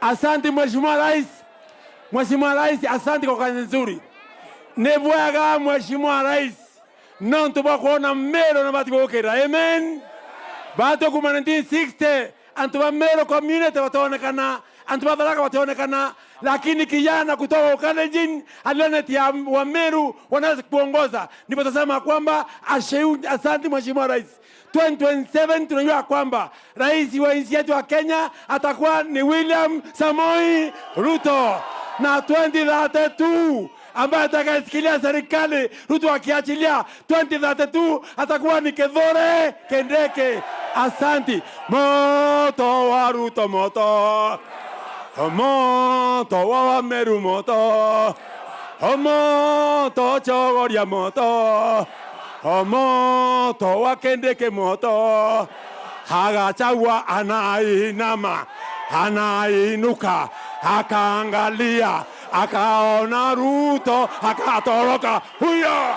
Asante Mheshimiwa Rais. Mheshimiwa Rais, asante kwa kazi nzuri. Nebwaga Mheshimiwa Rais. Non tuba kuona Meru na bati kukira. Amen. Bato kuma 1960 antuba Meru community wataonekana, antuba Tharaka wataonekana, lakini kijana kutoka Kalenjin alioneti wa Meru wanaweza kuongoza. Ndipo tasema kwamba asante Mheshimiwa Rais. 2027 tunajua kwamba rais wa nchi yetu wa Kenya atakuwa ni William Samoei Ruto, na 2032 ambaye atakayesikilia serikali Ruto akiachilia 2032 atakuwa ni Kithure Kindiki. Asante. Moto wa Ruto moto, moto wa Meru moto, moto Chogoria moto, moto wa Kindiki moto. Hagachawa anainama, anainuka, akaangalia, akaona Ruto, akatoroka huyo.